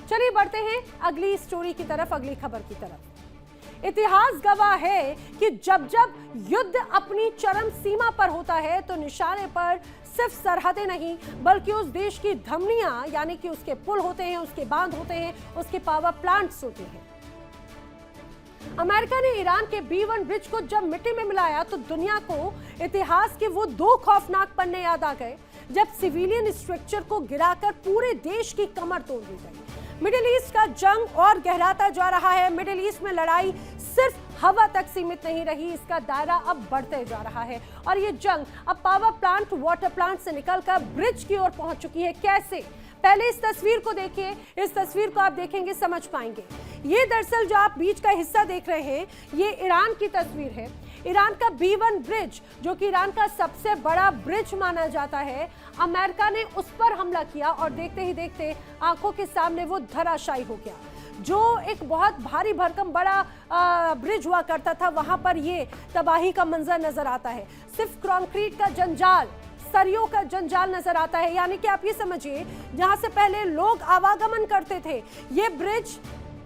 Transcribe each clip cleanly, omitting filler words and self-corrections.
चलिए बढ़ते हैं अगली स्टोरी की तरफ, अगली खबर की तरफ। इतिहास गवाह है कि जब जब युद्ध अपनी चरम सीमा पर होता है तो निशाने पर सिर्फ सरहदें नहीं बल्कि उस देश की धमनियां, यानी कि उसके पुल होते हैं, उसके बांध होते हैं, उसके पावर प्लांट्स होते हैं। अमेरिका ने ईरान के B1 ब्रिज को जब मिट्टी में मिलाया तो दुनिया को इतिहास के वो दो खौफनाक पन्ने याद आ गए जब सिविलियन स्ट्रक्चर को गिराकर पूरे देश की कमर तोड़ दी गई। मिडिल ईस्ट का जंग और गहराता जा रहा है। मिडिल ईस्ट में लड़ाई सिर्फ हवा तक सीमित नहीं रही, इसका दायरा अब बढ़ते जा रहा है और ये जंग अब पावर प्लांट, वाटर प्लांट से निकलकर ब्रिज की ओर पहुंच चुकी है। कैसे? पहले इस तस्वीर को देखिए, इस तस्वीर को आप देखेंगे समझ पाएंगे। ये दरअसल जो आप बीच का हिस्सा देख रहे हैं ये ईरान की तस्वीर है। ईरान का B1 ब्रिज जो कि ईरान का सबसे बड़ा ब्रिज माना जाता है, अमेरिका ने उस पर हमला किया और देखते ही देखते आंखों के सामने वो धराशायी हो गया। जो एक बहुत भारी भरकम बड़ा ब्रिज हुआ करता था वहां पर ये तबाही का मंजर नजर आता है। सिर्फ कंक्रीट का जंजाल, सरियों का जंजाल नजर आता है। यानी कि आप ये समझिए जहां से पहले लोग आवागमन करते थे, ये ब्रिज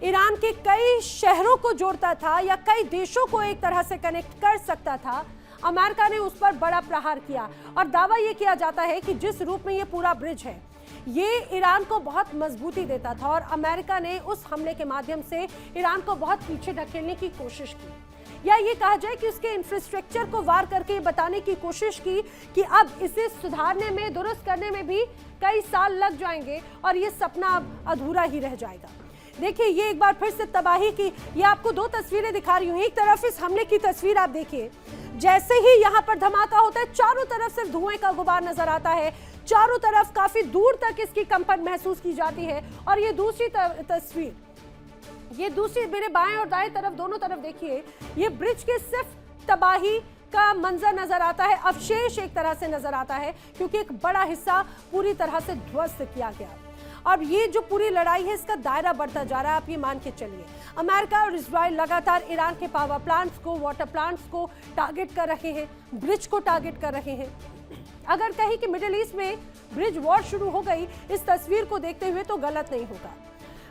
ईरान के कई शहरों को जोड़ता था या कई देशों को एक तरह से कनेक्ट कर सकता था। अमेरिका ने उस पर बड़ा प्रहार किया और दावा यह किया जाता है कि जिस रूप में ये पूरा ब्रिज है ये ईरान को बहुत मजबूती देता था और अमेरिका ने उस हमले के माध्यम से ईरान को बहुत पीछे ढकेलने की कोशिश की, या ये कहा जाए कि उसके इंफ्रास्ट्रक्चर को वार करके बताने की कोशिश की कि अब इसे सुधारने में, दुरुस्त करने में भी कई साल लग जाएंगे और ये सपना अब अधूरा ही रह जाएगा। देखिए ये एक बार फिर से तबाही की, ये आपको दो तस्वीरें दिखा रही हूँ। एक तरफ इस हमले की तस्वीर आप देखिए, जैसे ही यहाँ पर धमाका होता है चारों तरफ सिर्फ धुएं का गुबार नजर आता है, चारों तरफ काफी दूर तक इसकी कंपन महसूस की जाती है। और ये दूसरी तस्वीर, ये दूसरी, मेरे बाएं और दाएं तरफ दोनों तरफ देखिए, ये ब्रिज के सिर्फ तबाही का मंजर नजर आता है, अवशेष एक तरह से नजर आता है क्योंकि एक बड़ा हिस्सा पूरी तरह से ध्वस्त किया गया। अब ये जो पूरी लड़ाई है इसका दायरा बढ़ता जा रहा है, आप ये मान के चलिए। अमेरिका और इजराइल लगातार ईरान के पावर प्लांट्स को, वाटर प्लांट्स को टारगेट कर रहे हैं, ब्रिज को टारगेट कर रहे हैं। अगर कहीं कि मिडिल ईस्ट में ब्रिज वॉर शुरू हो गई इस तस्वीर को देखते हुए तो गलत नहीं होगा।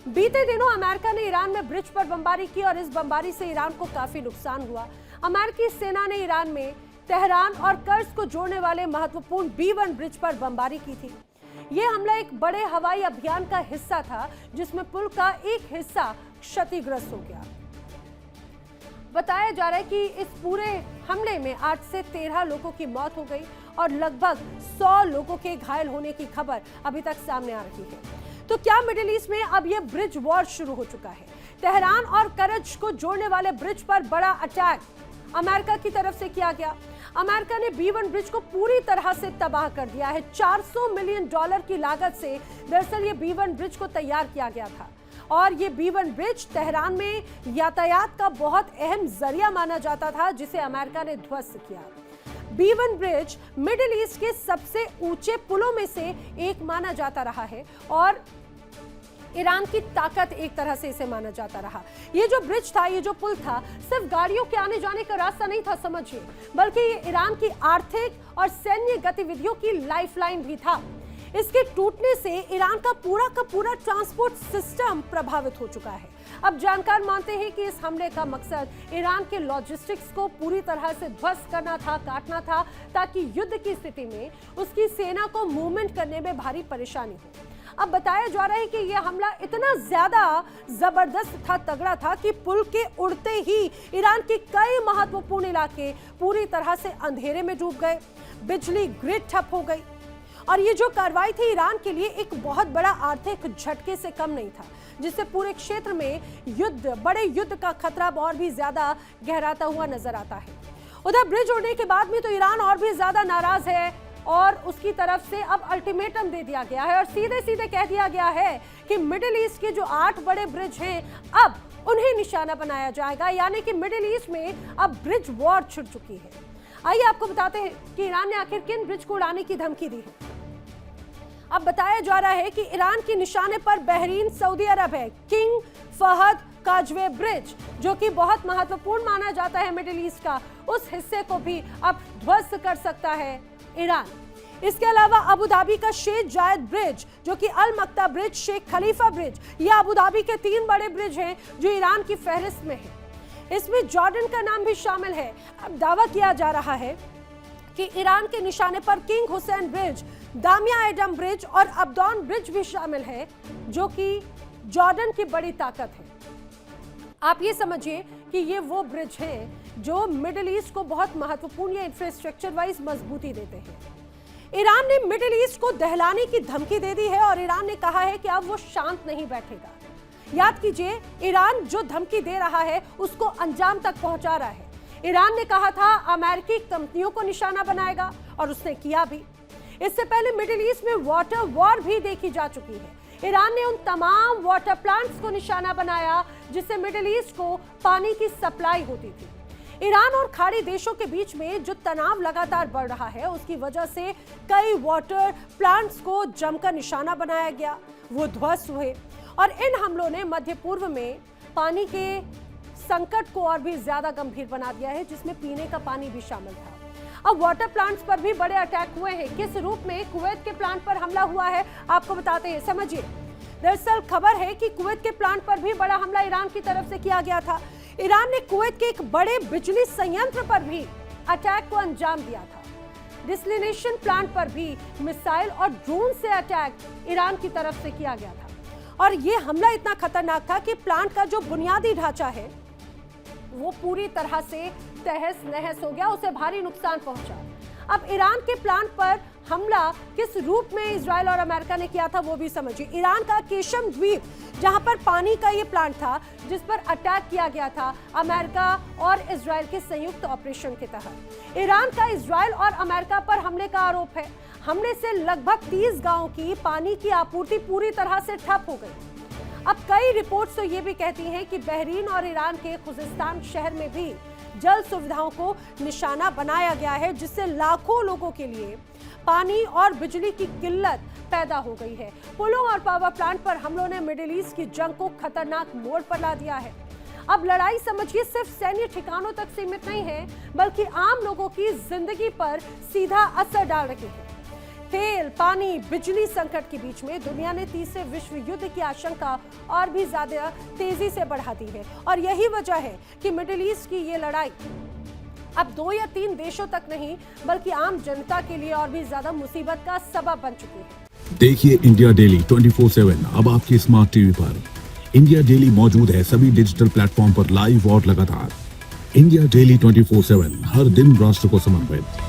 बीते दिनों अमेरिका ने ईरान में ब्रिज पर बमबारी की और इस बमबारी से ईरान को काफी नुकसान हुआ। अमेरिकी सेना ने ईरान में तेहरान और कर्ज को जोड़ने वाले महत्वपूर्ण B1 ब्रिज पर बमबारी की थी। यह हमला एक बड़े हवाई अभियान का हिस्सा था जिसमें पुल का एक हिस्सा क्षतिग्रस्त हो गया। बताया जा रहा है कि इस पूरे हमले में 8 से 13 लोगों की मौत हो गई और लगभग 100 लोगों के घायल होने की खबर अभी तक सामने आ रही है। तो क्या मिडिल ईस्ट में अब यह ब्रिज वॉर शुरू हो चुका है? तेहरान और करज को जोड़ने वाले ब्रिज पर बड़ा अटैक अमेरिका की तरफ से किया गया। अमेरिका ने B1 ब्रिज को पूरी तरह से तबाह कर दिया है। $400 मिलियन की लागत से दरअसल ये B1 ब्रिज को तैयार किया गया था और ये B1 ब्रिज तेहरान में यातायात का बहुत अहम जरिया माना जाता था जिसे अमेरिका ने ध्वस्त किया। B1 ब्रिज मिडिल ईस्ट के सबसे ऊंचे पुलों में से एक माना जाता रहा है और ईरान की ताकत एक तरह से इसे माना जाता रहा। ये जो ब्रिज था, ये जो पुल था, सिर्फ गाड़ियों के आने जाने का रास्ता नहीं था समझिए, बल्कि ये ईरान की आर्थिक और सैन्य गतिविधियों की लाइफलाइन भी था। इसके टूटने से ईरान का पूरा ट्रांसपोर्ट सिस्टम प्रभावित हो चुका है। अब जानकार मानते हैं कि इस हमले का मकसद ईरान के लॉजिस्टिक्स को पूरी तरह से ध्वस्त करना था, काटना था, ताकि युद्ध की स्थिति में उसकी सेना को मूवमेंट करने में भारी परेशानी हो। अब बताया जा रहा है कि यह हमला इतना ज्यादा जबरदस्त था, तगड़ा था कि पुल के उड़ते ही ईरान के कई महत्वपूर्ण इलाके पूरी तरह से अंधेरे में डूब गए, बिजली ग्रिड ठप हो गई और ये जो कार्रवाई थी ईरान के लिए एक बहुत बड़ा आर्थिक झटके से कम नहीं था, जिससे पूरे क्षेत्र में बड़े युद्ध का खतरा और भी ज्यादा गहराता हुआ नजर आता है। उधर ब्रिज उड़ने के बाद में तो ईरान और भी ज्यादा नाराज है और उसकी तरफ से अब अल्टीमेटम दे दिया गया है और सीधे सीधे कह दिया गया है कि मिडिल ईस्ट के जो 8 बड़े ब्रिज हैं अब उन्हें निशाना बनाया जाएगा, यानी कि मिडिल ईस्ट में अब ब्रिज वॉर छिड़ चुकी है। आइए आपको बताते हैं कि ईरान ने आखिर किन ब्रिज को उड़ाने की धमकी दी है। अब बताया जा रहा है कि ईरान के निशाने पर बहरीन, सऊदी अरब है। किंग फहद काजवे ब्रिज जो कि बहुत महत्वपूर्ण माना जाता है मिडिल ईस्ट का, उस हिस्से को भी अब ध्वस्त कर सकता है ईरान। इसके अलावा अबू धाबी का शेख जायद ब्रिज, जो कि अल मक्ता ब्रिज, शेख खलीफा ब्रिज, ये अबू धाबी के 3 बड़े ब्रिज हैं जो ईरान की फहरिस्त में है। इसमें जॉर्डन का नाम भी शामिल है। अब दावा किया जा रहा है कि ईरान के निशाने पर king Hussein bridge, Damia Adam bridge और अब्दौन ब्रिज भी शामिल है, जो कि जॉर्डन की बड़ी ताकत है। आप ये समझिए कि ये वो ब्रिज हैं जो मिडिल ईस्ट को बहुत महत्वपूर्ण या इंफ्रास्ट्रक्चर वाइज मजबूती देते हैं। ईरान ने मिडिल ईस्ट को दहलाने की धमकी दे दी है और ईरान ने कहा है कि अब वो शांत नहीं बैठेगा। याद कीजिए, ईरान जो धमकी दे रहा है उसको अंजाम तक पहुंचा रहा है। ईरान ने कहा था अमेरिकी कंपनियों को निशाना बनाएगा और उसने किया भी। इससे पहले मिडिल ईस्ट में वाटर वॉर भी देखी जा चुकी है। ईरान ने उन तमाम वाटर प्लांट्स को निशाना बनाया जिससे मिडिल ईस्ट को पानी की सप्लाई होती थी। ईरान और खाड़ी देशों के बीच में जो तनाव लगातार बढ़ रहा है, उसकी वजह से कई वाटर प्लांट्स को जमकर निशाना बनाया गया, वो ध्वस्त हुए और इन हमलों ने मध्य पूर्व में पानी के संकट को और भी ज्यादा गंभीर बना दिया है, जिसमें पीने का पानी भी शामिल था। अब वाटर प्लांट्स पर भी बड़े अटैक हुए हैं। किस रूप में कुवैत के प्लांट पर हमला हुआ है आपको बताते हैं, समझिए। दरअसल खबर है कि कुवैत के प्लांट पर भी बड़ा हमला ईरान की तरफ से किया गया था। ईरान ने कुवैत के एक बड़े बिजली संयंत्र पर भी अटैक को अंजाम दिया था। डिसलिनेशन प्लांट पर भी मिसाइल और ड्रोन से अटैक ईरान की तरफ से किया गया था और यह हमला इतना खतरनाक था कि प्लांट का जो बुनियादी ढांचा है वो पूरी तरह से तहस नहस हो गया, उसे भारी नुकसान पहुंचा। अब ईरान के प्लांट पर हमला किस रूप में इजराइल और अमेरिका ने किया था वो भी समझिए। ईरान का केशम द्वीप, जहां पर पानी का ये प्लांट था, जिस पर अटैक किया गया था अमेरिका और इजराइल के संयुक्त ऑपरेशन के तहत। ईरान का इजराइल और अमेरिका पर हमले का आरोप है। हमले से लगभग 30 गांवों की पानी की आपूर्ति पूरी तरह से ठप हो गई। अब कई रिपोर्ट्स तो ये भी कहती हैं कि बहरीन और ईरान के खुजिस्तान शहर में भी जल सुविधाओं को निशाना बनाया गया है, जिससे लाखों लोगों के लिए पानी और बिजली की किल्लत पैदा हो गई है। पुलों और पावर प्लांट पर हमलों ने मिडिल ईस्ट की जंग को खतरनाक मोड़ पर ला दिया है। अब लड़ाई समझिए सिर्फ सैन्य ठिकानों तक सीमित नहीं है, बल्कि आम लोगों की जिंदगी पर सीधा असर डाल रही है। तेल, पानी, बिजली संकट के बीच में दुनिया ने तीसरे विश्व युद्ध की आशंका और भी ज्यादा तेजी से बढ़ा दी है और यही वजह है कि मिडिल ईस्ट की ये लड़ाई अब 2 या 3 देशों तक नहीं, बल्कि आम जनता के लिए और भी ज्यादा मुसीबत का सबब बन चुकी है। देखिए इंडिया डेली 24/7 अब आपके स्मार्ट टीवी पर। इंडिया डेली मौजूद है सभी डिजिटल प्लेटफॉर्म पर लाइव और लगातार। इंडिया डेली 24/7 हर दिन राष्ट्र को समर्पित।